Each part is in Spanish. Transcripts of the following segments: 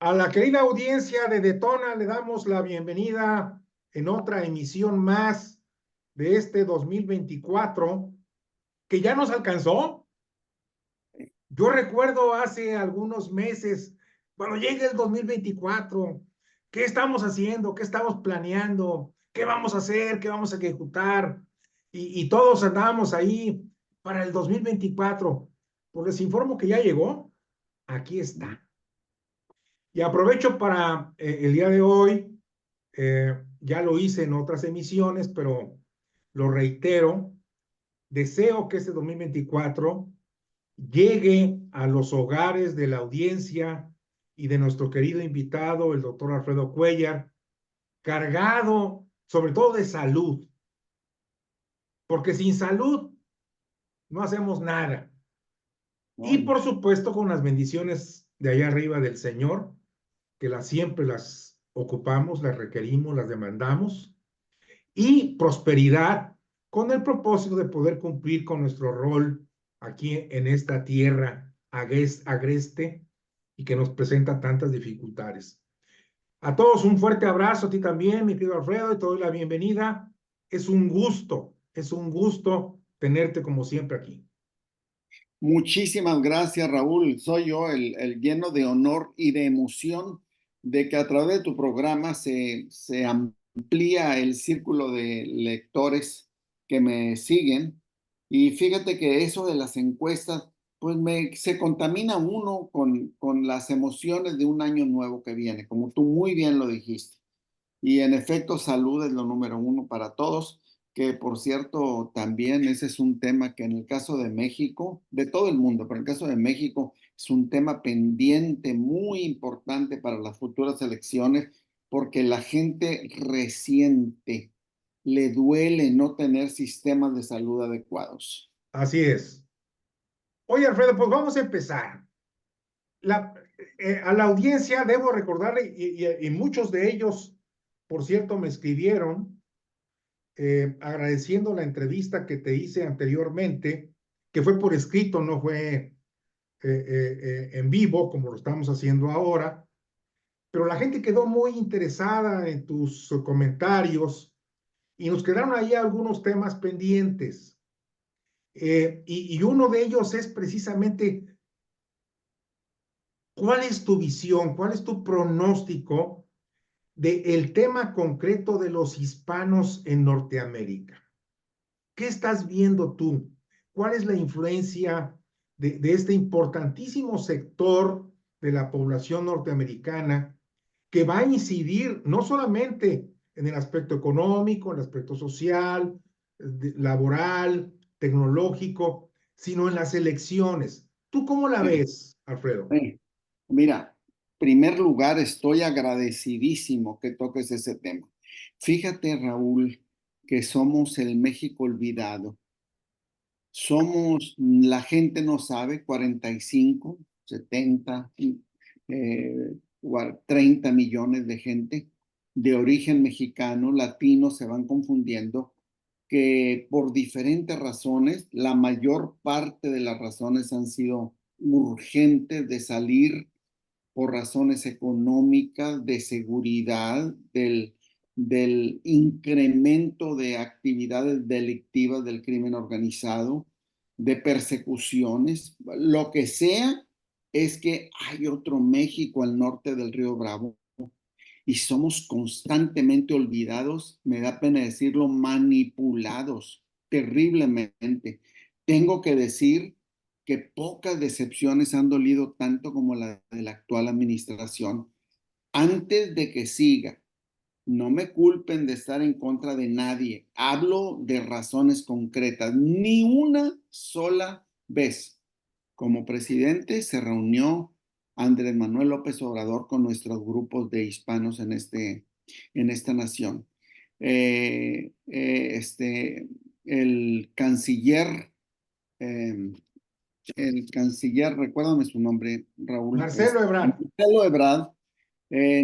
A la querida audiencia de Detona le damos la bienvenida en otra emisión más de este 2024 que ya nos alcanzó. Yo recuerdo hace algunos meses, cuando llegue el 2024, ¿qué estamos haciendo? ¿Qué estamos planeando? ¿Qué vamos a hacer? ¿Qué vamos a ejecutar? Y todos andábamos ahí para el 2024. Pues les informo que ya llegó. Aquí está. Y aprovecho para el día de hoy, ya lo hice en otras emisiones, pero lo reitero, deseo que este 2024 llegue a los hogares de la audiencia y de nuestro querido invitado, el doctor Alfredo Cuellar, cargado sobre todo de salud, porque sin salud no hacemos nada. Y Oye, por supuesto con las bendiciones de allá arriba del Señor, que siempre las ocupamos, las requerimos, las demandamos, y prosperidad con el propósito de poder cumplir con nuestro rol aquí en esta tierra agreste y que nos presenta tantas dificultades. A todos un fuerte abrazo, a ti también, mi querido Alfredo, y te doy la bienvenida. Es un gusto tenerte como siempre aquí. muchísimas gracias, Raúl. Soy yo el lleno de honor y de emoción de que a través de tu programa se amplía el círculo de lectores que me siguen. Y fíjate que eso de las encuestas, pues se contamina uno con las emociones de un año nuevo que viene, como tú muy bien lo dijiste. Y en efecto, salud es lo número uno para todos, que por cierto, también ese es un tema que en el caso de México, de todo el mundo, pero en el caso de México es un tema pendiente muy importante para las futuras elecciones, porque la gente resiente, le duele no tener sistemas de salud adecuados. Así es. Oye, Alfredo, pues vamos a empezar. La, a la audiencia debo recordarle, y muchos de ellos, por cierto, me escribieron agradeciendo la entrevista que te hice anteriormente, que fue por escrito, no fue en vivo como lo estamos haciendo ahora, pero la gente quedó muy interesada en tus comentarios y nos quedaron ahí algunos temas pendientes. Y uno de ellos es precisamente, ¿cuál es tu visión? ¿Cuál es tu pronóstico del tema concreto de los hispanos en Norteamérica? ¿Qué estás viendo tú? ¿Cuál es la influencia de este importantísimo sector de la población norteamericana que va a incidir no solamente en el aspecto económico, en el aspecto social, laboral, tecnológico, sino en las elecciones? ¿Tú cómo la Sí. ves, Alfredo? Mira, primer lugar, estoy agradecidísimo que toques ese tema. Fíjate, Raúl, que somos el México olvidado. Somos, la gente no sabe, 45, 70, 30 millones de gente de origen mexicano, latino, se van confundiendo, que por diferentes razones, la mayor parte de las razones han sido urgentes de salir por razones económicas, de seguridad, del incremento de actividades delictivas del crimen organizado, de persecuciones, lo que sea, es que hay otro México al norte del río Bravo y somos constantemente olvidados, me da pena decirlo, manipulados terriblemente. Tengo que decir que pocas decepciones han dolido tanto como la de la actual administración. Antes de que siga, no me culpen de estar en contra de nadie. Hablo de razones concretas. Ni una sola vez como presidente se reunió Andrés Manuel López Obrador con nuestros grupos de hispanos en esta nación. Eh, eh, este, el canciller, eh, recuérdame su nombre, Raúl, Marcelo Ebrard. Marcelo Ebrard,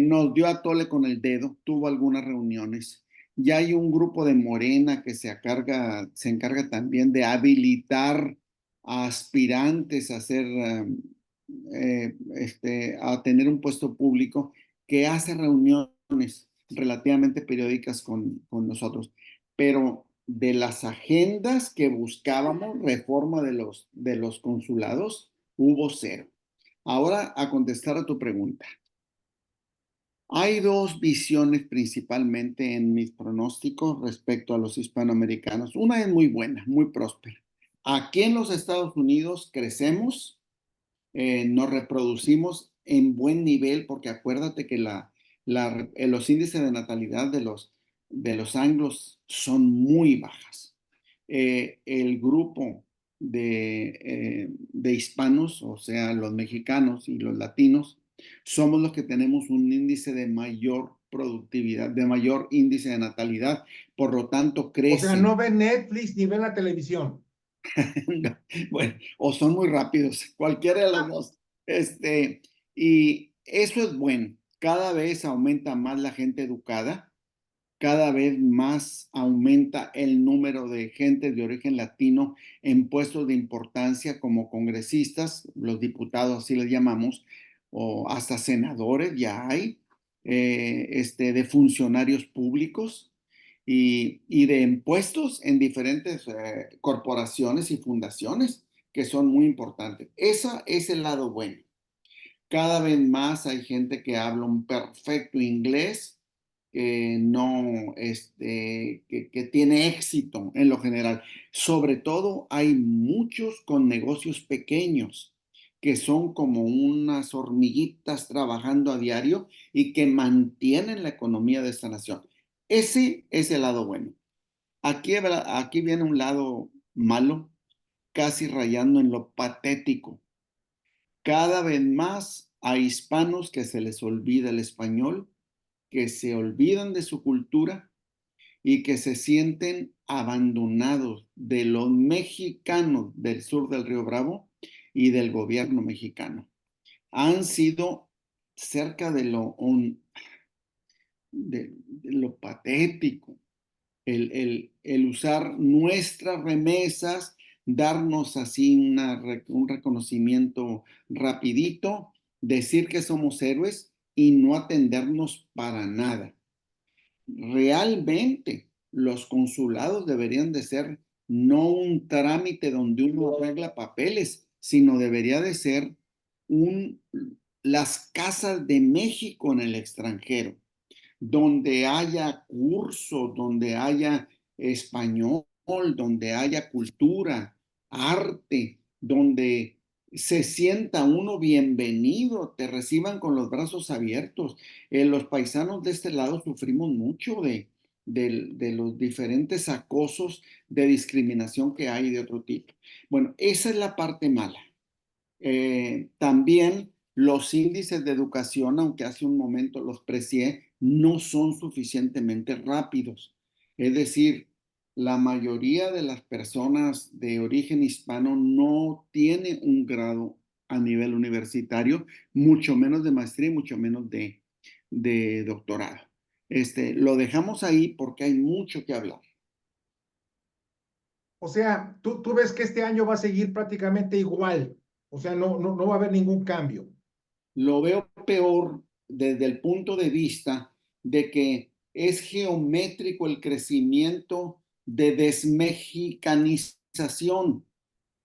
nos dio a tole con el dedo, tuvo algunas reuniones. Ya hay un grupo de Morena que se encarga también de habilitar a aspirantes a ser a tener un puesto público, que hace reuniones relativamente periódicas con nosotros, pero de las agendas que buscábamos, reforma de los consulados, hubo cero. Ahora, a contestar a tu pregunta. Hay dos visiones principalmente en mis pronósticos respecto a los hispanoamericanos. Una es muy buena, muy próspera. Aquí en los Estados Unidos crecemos, nos reproducimos en buen nivel, porque acuérdate que los índices de natalidad de los anglos son muy bajas. El grupo de hispanos, o sea, los mexicanos y los latinos, somos los que tenemos un índice de mayor productividad, de mayor índice de natalidad, por lo tanto O sea, crecen. no ven Netflix ni ven la televisión. Bueno, o son muy rápidos, cualquiera de los dos. Y eso es bueno. Cada vez aumenta más la gente educada, cada vez más aumenta el número de gente de origen latino en puestos de importancia como congresistas, los diputados así les llamamos, o hasta senadores ya hay, de funcionarios públicos y de impuestos en diferentes corporaciones y fundaciones que son muy importantes. Ese es el lado bueno. Cada vez más hay gente que habla un perfecto inglés, que no, que tiene éxito en lo general. Sobre todo hay muchos con negocios pequeños que son como unas hormiguitas trabajando a diario y que mantienen la economía de esta nación. Ese es el lado bueno. Aquí viene un lado malo, casi rayando en lo patético. Cada vez más hay hispanos que se les olvida el español, que se olvidan de su cultura y que se sienten abandonados de los mexicanos del sur del Río Bravo y del gobierno mexicano. Han sido cerca de lo patético, el usar nuestras remesas, darnos así un reconocimiento rapidito, decir que somos héroes y no atendernos para nada. Realmente los consulados deberían de ser no un trámite donde uno arregla papeles, sino debería de ser un, las casas de México en el extranjero, donde haya cursos, donde haya español, donde haya cultura, arte, donde se sienta uno bienvenido, te reciban con los brazos abiertos. Los paisanos de este lado sufrimos mucho de los diferentes acosos de discriminación que hay de otro tipo. Bueno, esa es la parte mala. También los índices de educación, aunque hace un momento los precié, no son suficientemente rápidos. Es decir, la mayoría de las personas de origen hispano no tiene un grado a nivel universitario, mucho menos de maestría y mucho menos de doctorado. Lo dejamos ahí porque hay mucho que hablar. O sea, tú ves que este año va a seguir prácticamente igual. O sea, no va a haber ningún cambio. Lo veo peor desde el punto de vista de que es geométrico el crecimiento de desmexicanización.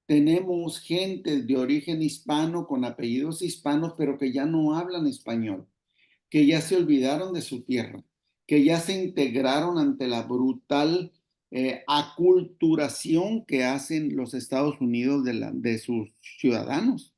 Tenemos gente de origen hispano con apellidos hispanos, pero que ya no hablan español, que ya se olvidaron de su tierra, que ya se integraron ante la brutal aculturación que hacen los Estados Unidos de sus ciudadanos.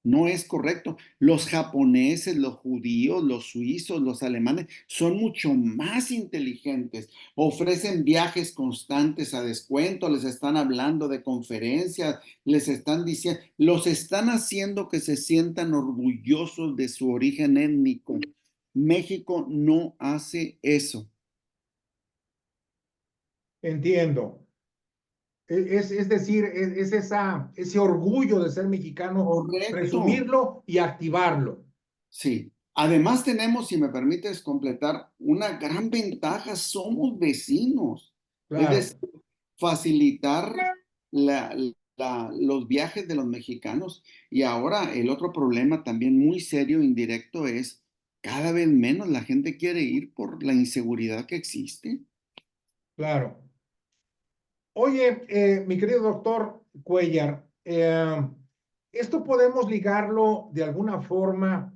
No es correcto. Los japoneses, los judíos, los suizos, los alemanes son mucho más inteligentes. Ofrecen viajes constantes a descuento, les están hablando de conferencias, les están diciendo, los están haciendo que se sientan orgullosos de su origen étnico. México no hace eso. Entiendo. Es decir, ese orgullo de ser mexicano, Correcto. presumirlo y activarlo. Sí. Además tenemos, si me permites completar, una gran ventaja, somos vecinos. Es Claro. decir, facilitar la, los viajes de los mexicanos. Y ahora el otro problema también muy serio, indirecto, es cada vez menos la gente quiere ir por la inseguridad que existe. Claro. Oye, mi querido doctor Cuellar, esto podemos ligarlo de alguna forma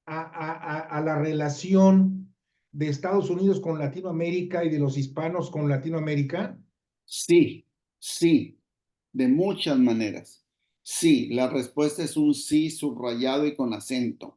a la relación de Estados Unidos con Latinoamérica y de los hispanos con Latinoamérica. Sí, sí, de muchas maneras. Sí, la respuesta es un sí subrayado y con acento.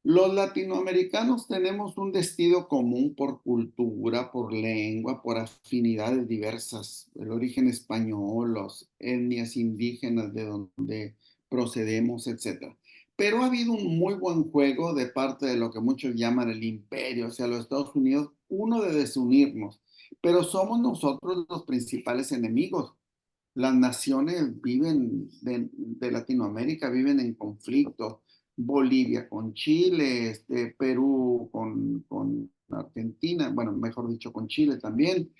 Los latinoamericanos tenemos un destino común por cultura, por lengua, por afinidades diversas, el origen español, las etnias indígenas de donde procedemos, etcétera. Pero ha habido un muy buen juego de parte de lo que muchos llaman el imperio, o sea, los Estados Unidos, uno de desunirnos, pero somos nosotros los principales enemigos. Las naciones de Latinoamérica viven en conflicto. Bolivia con Chile, Perú con Argentina, bueno, mejor dicho, con Chile también.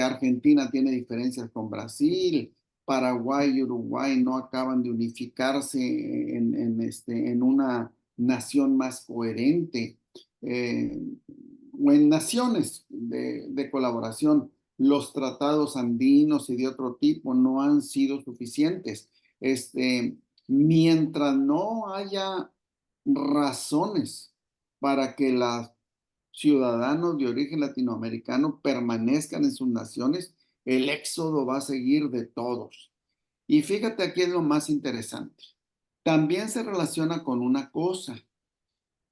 Argentina tiene diferencias con Brasil. Paraguay y Uruguay no acaban de unificarse en una nación más coherente. Eh, o en naciones de colaboración, los tratados andinos y de otro tipo no han sido suficientes. Mientras no haya razones para que los ciudadanos de origen latinoamericano permanezcan en sus naciones, el éxodo va a seguir de todos. Y fíjate aquí es lo más interesante. También se relaciona con una cosa.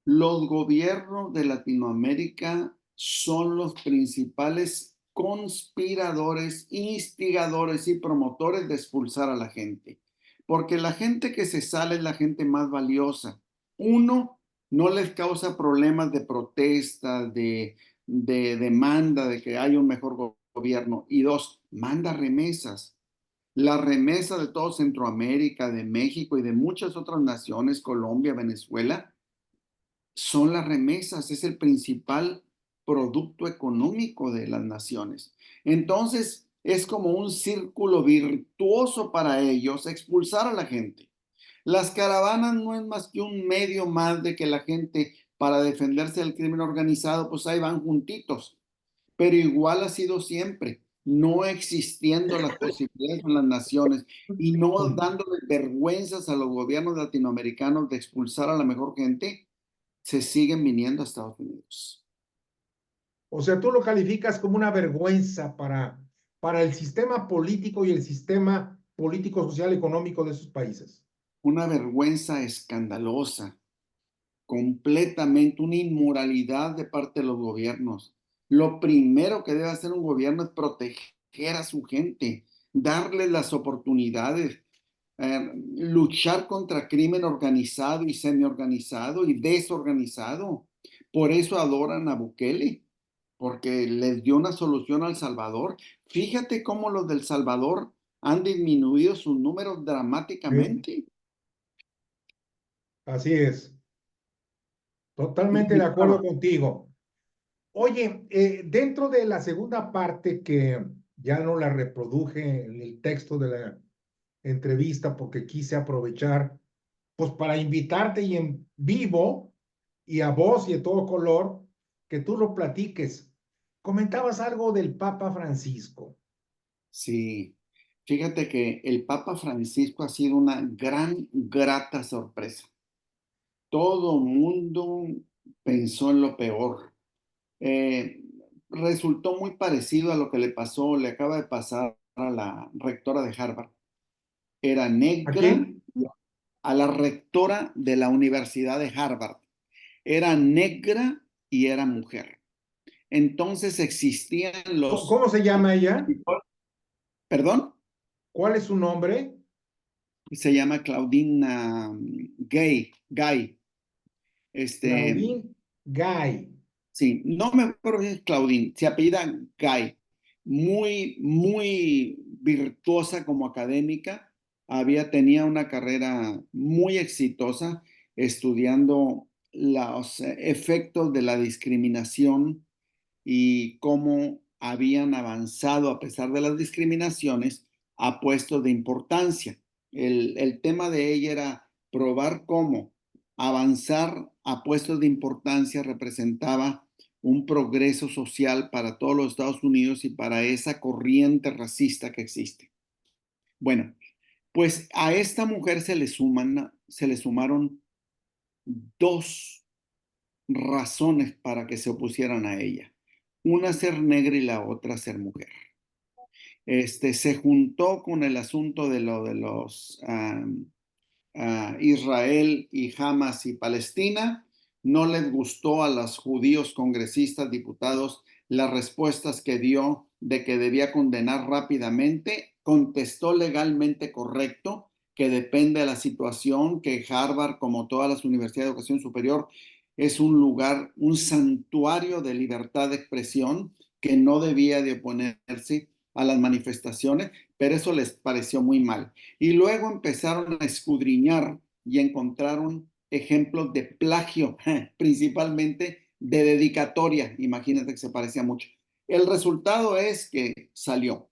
Los gobiernos de Latinoamérica son los principales conspiradores, instigadores y promotores de expulsar a la gente. Porque la gente que se sale es la gente más valiosa. Uno, no les causa problemas de protesta, de demanda, de que haya un mejor gobierno. Y dos, manda remesas. La remesa de todo Centroamérica, de México y de muchas otras naciones, Colombia, Venezuela, son las remesas, es el principal producto económico de las naciones. Entonces, es como un círculo virtuoso para ellos expulsar a la gente. Las caravanas no es más que un medio más de que la gente, para defenderse del crimen organizado, pues ahí van juntitos. Pero igual ha sido siempre, no existiendo las posibilidades en las naciones y no dándole vergüenzas a los gobiernos latinoamericanos de expulsar a la mejor gente, se siguen viniendo a Estados Unidos. O sea, tú lo calificas como una vergüenza para el sistema político y el sistema político, social, económico de esos países. Una vergüenza escandalosa, completamente una inmoralidad de parte de los gobiernos. Lo primero que debe hacer un gobierno es proteger a su gente, darles las oportunidades, luchar contra crimen organizado y semi-organizado y desorganizado. Por eso adoran a Bukele, porque les dio una solución al Salvador. Fíjate cómo los del Salvador han disminuido sus números Sí, dramáticamente. así es, totalmente Y de acuerdo bueno, contigo. Oye, dentro de la segunda parte que ya no la reproduje en el texto de la entrevista porque quise aprovechar, pues para invitarte y en vivo y a voz y de todo color, que tú lo platiques. Comentabas algo del Papa Francisco. sí, fíjate que el Papa Francisco ha sido una gran, grata sorpresa. Todo mundo pensó en lo peor. Eh, Resultó muy parecido a lo que le pasó, le acaba de pasar a la rectora de Harvard. Era ¿A negra, quién? a la rectora de la Universidad de Harvard. Era negra y era mujer. Entonces existían los, ¿Cómo se llama ella? perdón, ¿Cuál es su nombre? se llama Claudine Gay. Este, Claudine Gay. sí, no me acuerdo si es Claudine, se apellida Gay. Muy, muy virtuosa como académica. Tenía una carrera muy exitosa estudiando los efectos de la discriminación y cómo habían avanzado a pesar de las discriminaciones a puestos de importancia. El tema de ella era probar cómo avanzar a puestos de importancia representaba un progreso social para todos los Estados Unidos y para esa corriente racista que existe. Bueno, pues a esta mujer se le sumaron dos razones para que se opusieran a ella. Una ser negra y la otra ser mujer. Se juntó con el asunto de los Israel y Hamas y Palestina. No les gustó a los judíos congresistas, diputados, las respuestas que dio de que debía condenar rápidamente. Contestó legalmente correcto, que depende de la situación, que Harvard, como todas las universidades de educación superior, es un lugar, un santuario de libertad de expresión que no debía de oponerse a las manifestaciones, pero eso les pareció muy mal. Y luego empezaron a escudriñar y encontraron ejemplos de plagio, principalmente de dedicatoria. Imagínate que se parecía mucho. El resultado es que salió,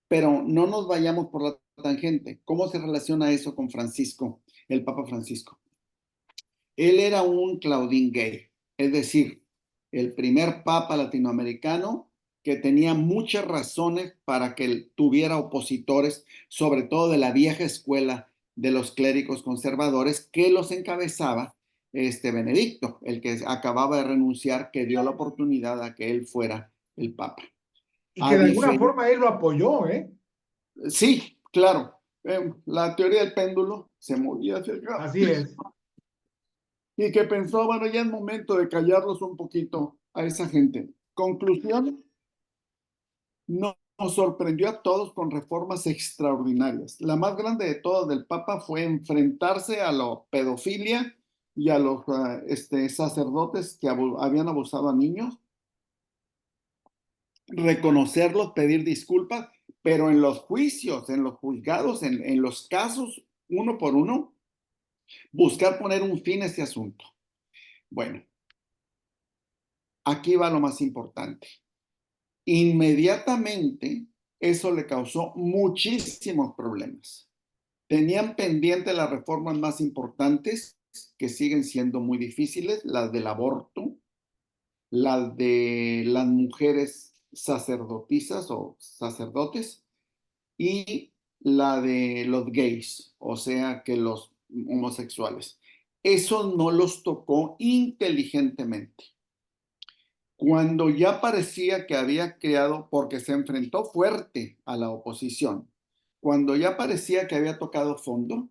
pero no nos vayamos por la tangente. ¿Cómo se relaciona eso con Francisco, el Papa Francisco? Él era un Claudín gay, es decir, el primer papa latinoamericano que tenía muchas razones para que él tuviera opositores, sobre todo de la vieja escuela de los clérigos conservadores, que los encabezaba Benedicto, el que acababa de renunciar, que dio la oportunidad a que él fuera el papa. Y que de alguna forma él lo apoyó, ¿eh? Sí, claro. La teoría del péndulo se movía hacia acá. Así es. Y que pensó, bueno, ya es momento de callarlos un poquito a esa gente. Conclusión, nos sorprendió a todos con reformas extraordinarias. La más grande de todas del Papa fue enfrentarse a la pedofilia y a los sacerdotes que habían abusado a niños, reconocerlos, pedir disculpas, pero en los juicios, en los juzgados, en los casos, uno por uno, buscar poner un fin a este asunto. Bueno, aquí va lo más importante. Inmediatamente eso le causó muchísimos problemas. Tenían pendiente las reformas más importantes, que siguen siendo muy difíciles, las del aborto, las de las mujeres sacerdotisas o sacerdotes y la de los gays, o sea que los homosexuales. Eso no los tocó inteligentemente. Cuando ya parecía que había creado, porque se enfrentó fuerte a la oposición, cuando ya parecía que había tocado fondo,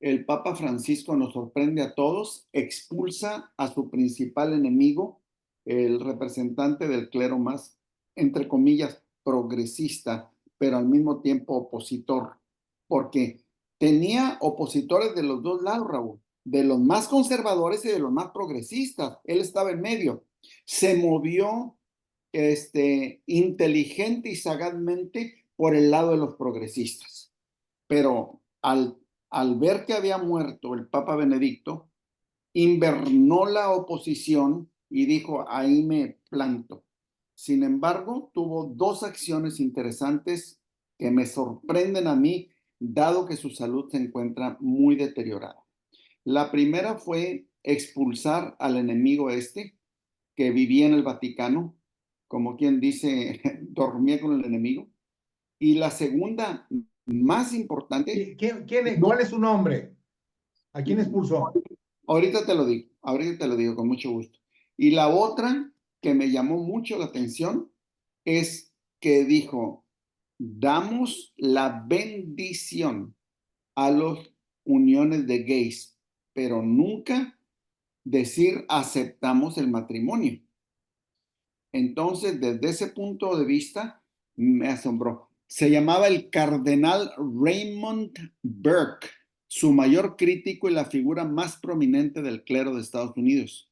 el Papa Francisco nos sorprende a todos, expulsa a su principal enemigo, el representante del clero más, entre comillas, progresista, pero al mismo tiempo opositor, porque tenía opositores de los dos lados, Raúl, de los más conservadores y de los más progresistas. Él estaba en medio. Se movió inteligente y sagazmente por el lado de los progresistas, pero al ver que había muerto el Papa Benedicto, invernó la oposición y dijo, ahí me planto. Sin embargo, tuvo dos acciones interesantes que me sorprenden a mí, dado que su salud se encuentra muy deteriorada. La primera fue expulsar al enemigo que vivía en el Vaticano, como quien dice, dormía con el enemigo. Y la segunda, más importante, ¿Cuál es su nombre? ¿A quién expulsó? ahorita te lo digo con mucho gusto. Y la otra que me llamó mucho la atención es que dijo, damos la bendición a las uniones de gays, pero nunca decir aceptamos el matrimonio. Entonces, desde ese punto de vista, me asombró. Se llamaba el cardenal Raymond Burke, su mayor crítico y la figura más prominente del clero de Estados Unidos.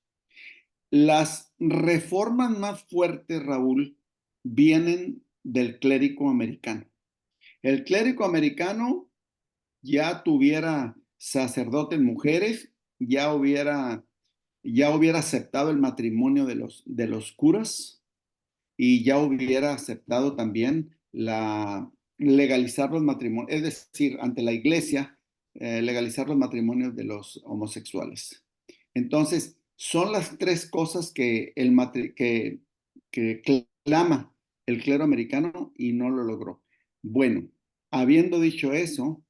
Las reformas más fuertes, Raúl, vienen del clérigo americano. El clérigo americano ya tuviera sacerdotes mujeres, ya hubiera aceptado el matrimonio de los curas y ya hubiera aceptado también legalizar los matrimonios, es decir, ante la iglesia, legalizar los matrimonios de los homosexuales. Entonces, son las tres cosas que, que clama el clero americano y no lo logró. Bueno, habiendo dicho eso,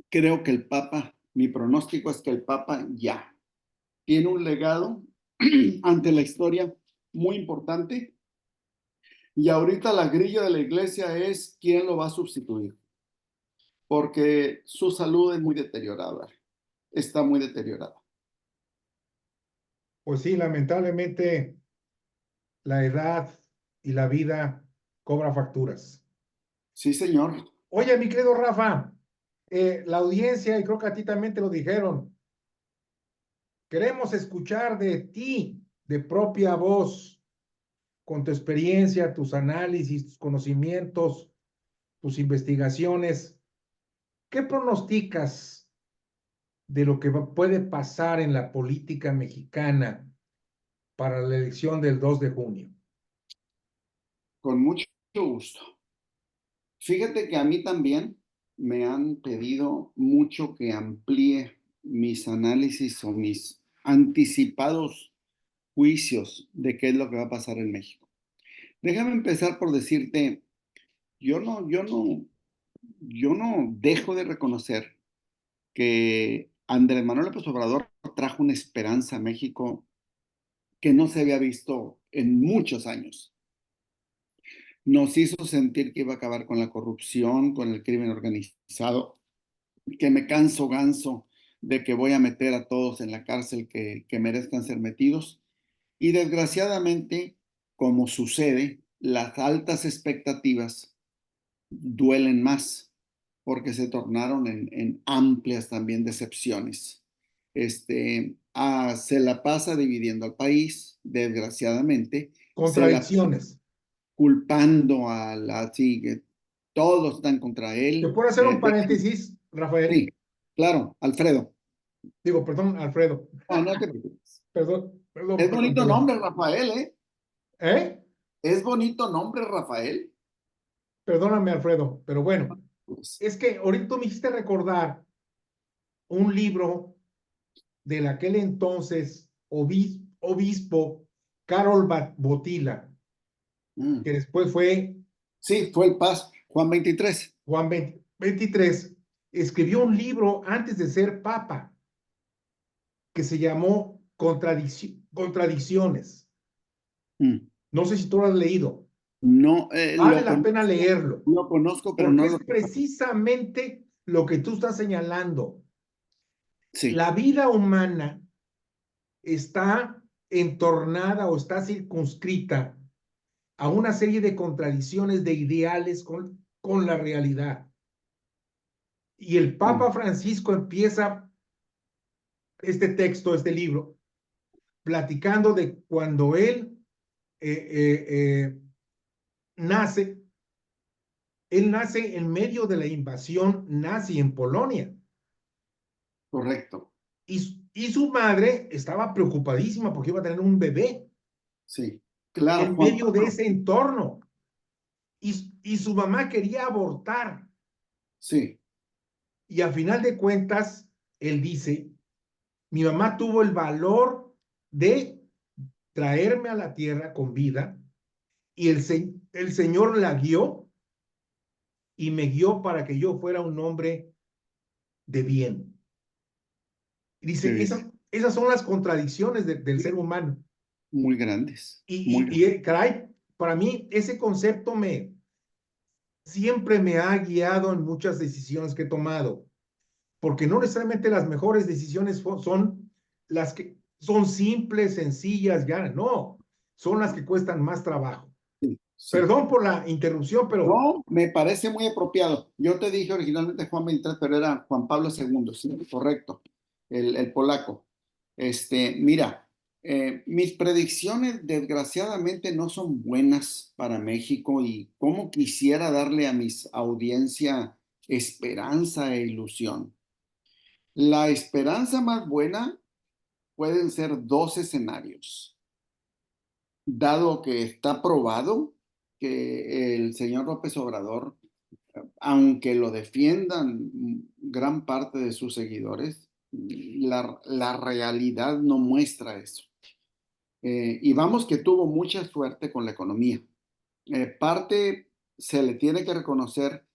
creo que el Papa, mi pronóstico es que el Papa ya tiene un legado ante la historia muy importante y ahorita la grilla de la iglesia es quién lo va a sustituir, porque su salud es muy deteriorada, está muy deteriorada. Pues sí, lamentablemente la edad y la vida cobra facturas. Sí, señor. Oye, mi querido Rafa, la audiencia, y creo que a ti también te lo dijeron, queremos escuchar de ti, de propia voz, con tu experiencia, tus análisis, tus conocimientos, tus investigaciones. ¿Qué pronosticas de lo que puede pasar en la política mexicana para la elección del 2 de junio? Con mucho gusto. Fíjate que a mí también me han pedido mucho que amplíe mis análisis o mis anticipados juicios de qué es lo que va a pasar en México. Déjame empezar por decirte, yo no, yo no, yo no dejo de reconocer que Andrés Manuel López Obrador trajo una esperanza a México que no se había visto en muchos años. Nos hizo sentir que iba a acabar con la corrupción, con el crimen organizado, que me canso ganso de que voy a meter a todos en la cárcel que merezcan ser metidos. Y desgraciadamente, como sucede, las altas expectativas duelen más porque se tornaron en amplias también decepciones. Se la pasa dividiendo al país, desgraciadamente, se la Contradicciones. culpando a la, sí, todos están contra ¿Te él. puedo hacer un paréntesis, Rafael? Sí, claro, Alfredo. Digo, perdón, Alfredo. No, no te preocupes. Perdón, perdón, Es perdón, bonito perdón. nombre, Rafael, ¿eh? ¿Eh? Es bonito nombre, Rafael. Perdóname, Alfredo, pero bueno, Pues, es que ahorita tú me hiciste recordar un libro del aquel entonces obispo Carol Botila, mm. que después fue Sí, fue el Paz, Juan 23. Juan 23, escribió un libro antes de ser papa que se llamó Contradicciones. Mm. No sé si tú lo has leído. No, Vale la pena leerlo, lo conozco, pero porque no es lo... precisamente lo que tú estás señalando. Sí, La vida humana está entornada o está circunscrita a una serie de contradicciones de ideales con la realidad. Y el sí, Papa Francisco empieza este texto, este libro, platicando de cuando él eh, eh, eh, nace. Él nace en medio de la invasión nazi en Polonia. correcto. Y su madre estaba preocupadísima porque iba a tener un bebé Sí, claro, en Juan medio de Pablo. ese entorno. Y su mamá quería abortar. Sí, Y a final de cuentas, él dice, mi mamá tuvo el valor de traerme a la tierra con vida y el Señor la guió y me guió para que yo fuera un hombre de bien. Y qué dice, bien. esas son las contradicciones del ser humano. Muy grandes, muy Y, grandes. caray, para mí ese concepto siempre me ha guiado en muchas decisiones que he tomado, porque no necesariamente las mejores decisiones son las que son simples, sencillas, ya, no, son las que cuestan más trabajo. Sí, sí. Perdón por la interrupción, pero No, me parece muy apropiado. Yo te dije originalmente Juan 23, pero era Juan Pablo II, sí, correcto, el polaco. Mira, mis predicciones desgraciadamente no son buenas para México y cómo quisiera darle a mis audiencia esperanza e ilusión. La esperanza más buena pueden ser dos escenarios, dado que está probado que el señor López Obrador aunque lo defiendan gran parte de sus seguidores, la realidad no muestra eso. Y vamos que tuvo mucha suerte con la economía. Parte se le tiene que reconocer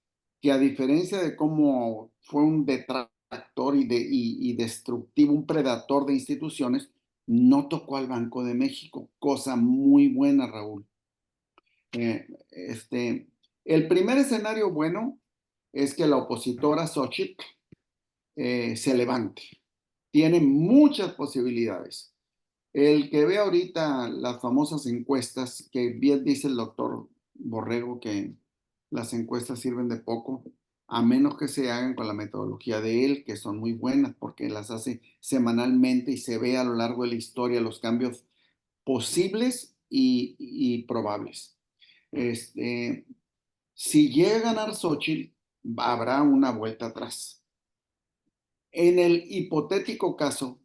que a diferencia de cómo fue un detractor y destructivo, un predador de instituciones, no tocó al Banco de México, cosa muy buena, Raúl. El primer escenario bueno es que la opositora Xochitl se levante. Tiene muchas posibilidades. El que ve ahorita las famosas encuestas, que bien dice el doctor Borrego que las encuestas sirven de poco, a menos que se hagan con la metodología de él, que son muy buenas porque las hace semanalmente y se ve a lo largo de la historia los cambios posibles y probables. Si llega a ganar Xochitl, habrá una vuelta atrás. En el hipotético caso,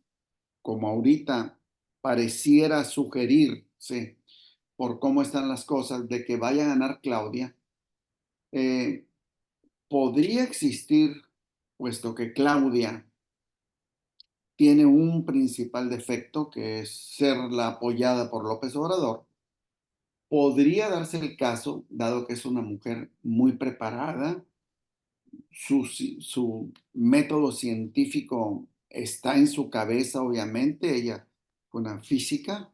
como ahorita pareciera sugerirse por cómo están las cosas, de que vaya a ganar Claudia, eh, podría existir, puesto que Claudia tiene un principal defecto, que es ser la apoyada por López Obrador, podría darse el caso, dado que es una mujer muy preparada, su método científico está en su cabeza, obviamente, ella con la física,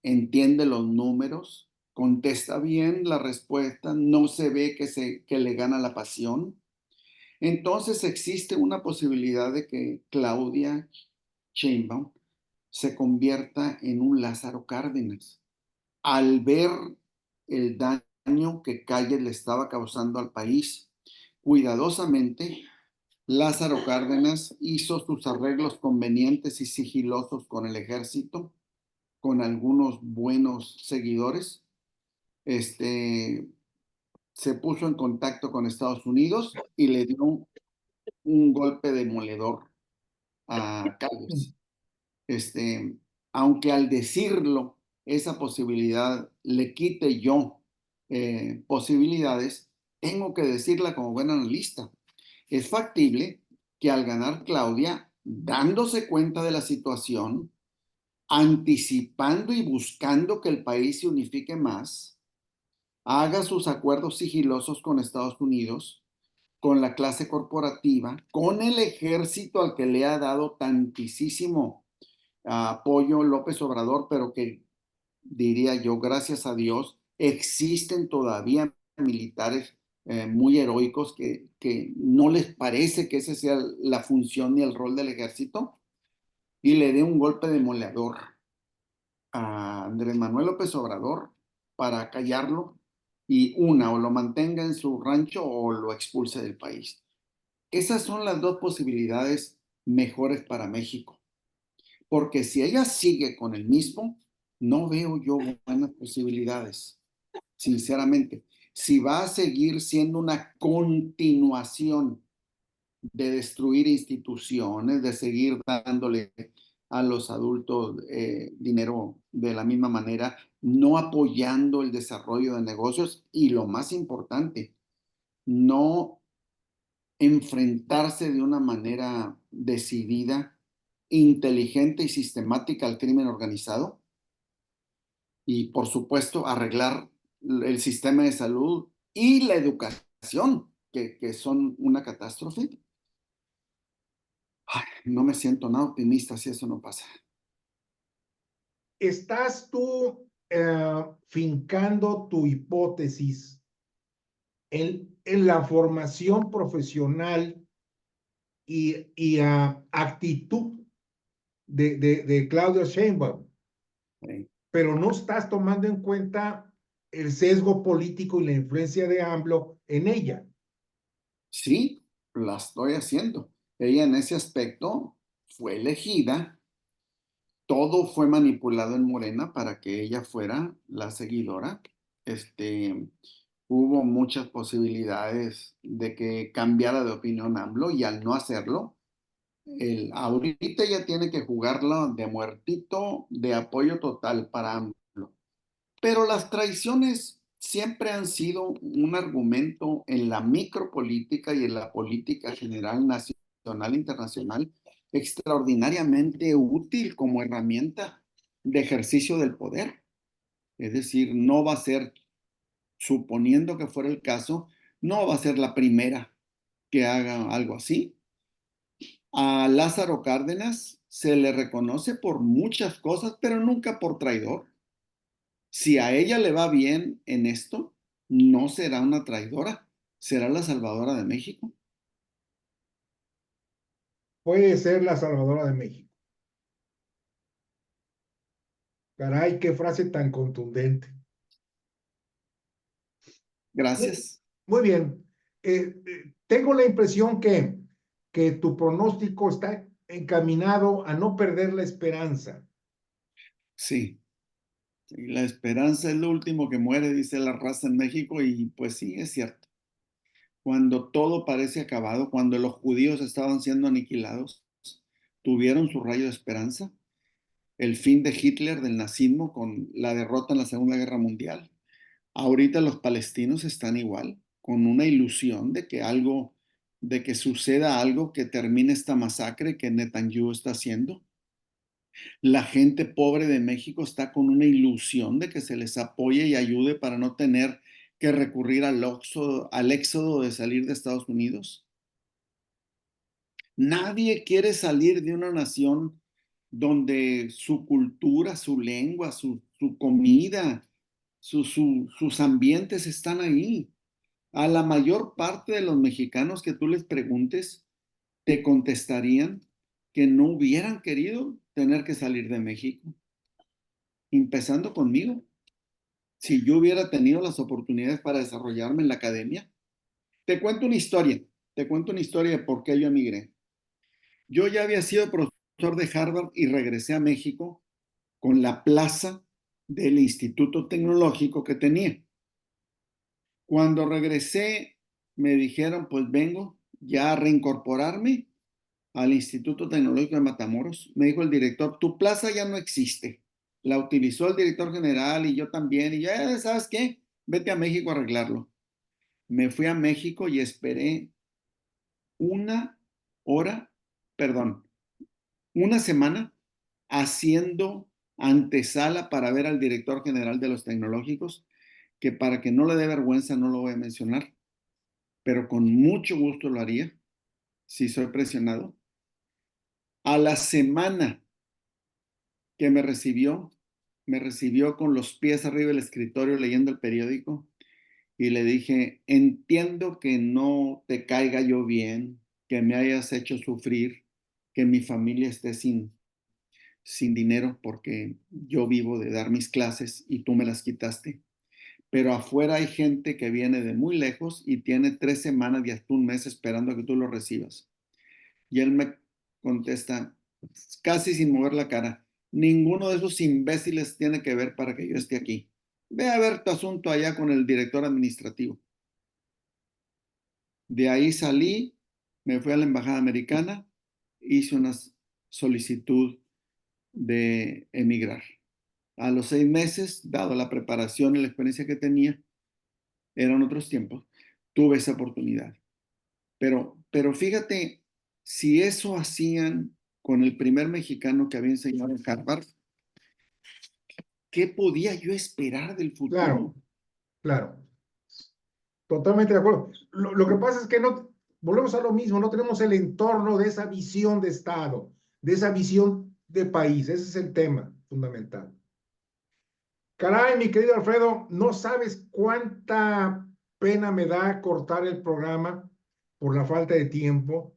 entiende los números, contesta bien la respuesta, no se ve que le gana la pasión. Entonces existe una posibilidad de que Claudia Sheinbaum se convierta en un Lázaro Cárdenas. Al ver el daño que Calle le estaba causando al país, cuidadosamente, Lázaro Cárdenas hizo sus arreglos convenientes y sigilosos con el ejército, con algunos buenos seguidores. Se puso en contacto con Estados Unidos y le dio un golpe demoledor a Calles. Aunque al decirlo, esa posibilidad le quite yo posibilidades, tengo que decirla como buen analista. Es factible que al ganar Claudia, dándose cuenta de la situación, anticipando y buscando que el país se unifique más, haga sus acuerdos sigilosos con Estados Unidos, con la clase corporativa, con el ejército al que le ha dado tantísimo apoyo López Obrador, pero que diría yo, gracias a Dios, existen todavía militares muy heroicos que no les parece que esa sea la función ni el rol del ejército, y le dé un golpe demoledor a Andrés Manuel López Obrador para callarlo y o lo mantenga en su rancho o lo expulse del país. Esas son las dos posibilidades mejores para México, porque si ella sigue con el mismo, no veo yo buenas posibilidades, sinceramente. Si va a seguir siendo una continuación de destruir instituciones, de seguir dándole a los adultos dinero de la misma manera, no apoyando el desarrollo de negocios y lo más importante, no enfrentarse de una manera decidida, inteligente y sistemática al crimen organizado y, por supuesto, arreglar el sistema de salud y la educación, que son una catástrofe. Ay, no me siento nada optimista si eso no pasa. ¿Estás tú fincando tu hipótesis en la formación profesional y actitud de Claudia Sheinbaum, Sí, pero no estás tomando en cuenta el sesgo político y la influencia de AMLO en ella? sí, la estoy haciendo. Ella en ese aspecto fue elegida, todo fue manipulado en Morena para que ella fuera la seguidora. Hubo muchas posibilidades de que cambiara de opinión AMLO y al no hacerlo, ahorita ya tiene que jugarla de muertito, de apoyo total para AMLO. Pero las traiciones siempre han sido un argumento en la micropolítica y en la política general nacional e internacional extraordinariamente útil como herramienta de ejercicio del poder. Es decir, no va a ser, suponiendo que fuera el caso, no va a ser la primera que haga algo así. A Lázaro Cárdenas se le reconoce por muchas cosas, pero nunca por traidor. Si a ella le va bien en esto, no será una traidora, será la salvadora de México. Puede ser la salvadora de México. Caray, qué frase tan contundente. Muy, Gracias. muy bien. Tengo la impresión que tu pronóstico está encaminado a no perder la esperanza. Sí, y la esperanza es lo último que muere, dice la raza en México, y pues sí, es cierto. Cuando todo parece acabado, cuando los judíos estaban siendo aniquilados, tuvieron su rayo de esperanza, el fin de Hitler, del nazismo, con la derrota en la Segunda Guerra Mundial. Ahorita los palestinos están igual, con una ilusión de que algo, de que suceda algo que termine esta masacre que Netanyahu está haciendo. La gente pobre de México está con una ilusión de que se les apoye y ayude para no tener que recurrir al éxodo de salir de Estados Unidos. Nadie quiere salir de una nación donde su cultura, su lengua, su comida, sus ambientes están ahí. A la mayor parte de los mexicanos que tú les preguntes, te contestarían que no hubieran querido tener que salir de México, empezando conmigo. Si yo hubiera tenido las oportunidades para desarrollarme en la academia, te cuento una historia, te cuento una historia de por qué yo emigré. Yo ya había sido profesor de Harvard y regresé a México con la plaza del Instituto Tecnológico que tenía. Cuando regresé, me dijeron, pues vengo ya a reincorporarme al Instituto Tecnológico de Matamoros. Me dijo el director, tu plaza ya no existe. La utilizó el director general y yo también. Y ya, ¿sabes qué? Vete a México a arreglarlo. Me fui a México y esperé una hora, perdón, una semana haciendo antesala para ver al director general de los tecnológicos, que para que no le dé vergüenza no lo voy a mencionar, pero con mucho gusto lo haría si soy presionado. A la semana que me recibió con los pies arriba del escritorio leyendo el periódico y le dije, entiendo que no te caiga yo bien, que me hayas hecho sufrir, que mi familia esté sin dinero porque yo vivo de dar mis clases y tú me las quitaste. Pero afuera hay gente que viene de muy lejos y tiene 3 semanas y hasta un mes esperando a que tú lo recibas. Y él me contesta, casi sin mover la cara, ninguno de esos imbéciles tiene que ver para que yo esté aquí. Ve a ver tu asunto allá con el director administrativo. De ahí salí, me fui a la embajada americana, hice una solicitud de emigrar. A los 6 meses, dado la preparación y la experiencia que tenía, eran otros tiempos, tuve esa oportunidad. Pero fíjate, si eso hacían con el primer mexicano que había enseñado en Harvard, ¿qué podía yo esperar del Claro, futuro? claro. Totalmente de acuerdo. Lo que pasa es que no, volvemos a lo mismo, no tenemos el entorno de esa visión de Estado, de esa visión de país. Ese es el tema fundamental. Caray, mi querido Alfredo, no sabes cuánta pena me da cortar el programa por la falta de tiempo,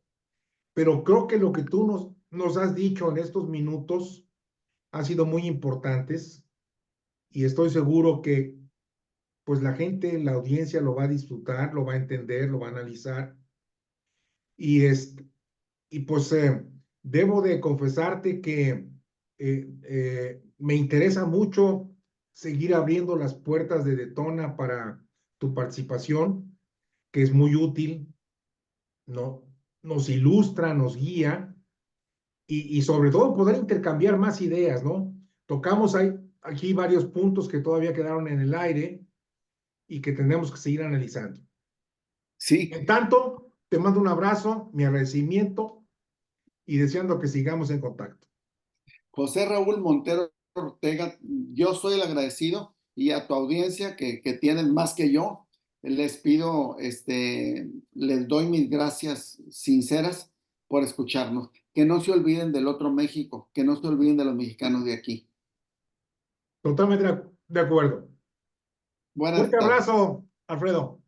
pero creo que lo que tú nos has dicho en estos minutos ha sido muy importantes y estoy seguro que pues la gente, la audiencia lo va a disfrutar, lo va a entender, lo va a analizar. Y, y pues debo de confesarte que me interesa mucho seguir abriendo las puertas de Detona para tu participación, que es muy útil, ¿no? Nos ilustra, nos guía y sobre todo poder intercambiar más ideas, ¿no? Tocamos aquí varios puntos que todavía quedaron en el aire y que tendremos que seguir analizando. Sí, En tanto, te mando un abrazo, mi agradecimiento y deseando que sigamos en contacto. José Raúl Montero Ortega, yo soy el agradecido y a tu audiencia que tienen más que yo, les pido, les doy mis gracias sinceras por escucharnos. Que no se olviden del otro México, que no se olviden de los mexicanos de aquí. Totalmente de acuerdo. Buenas Fuerte tardes. abrazo, Alfredo.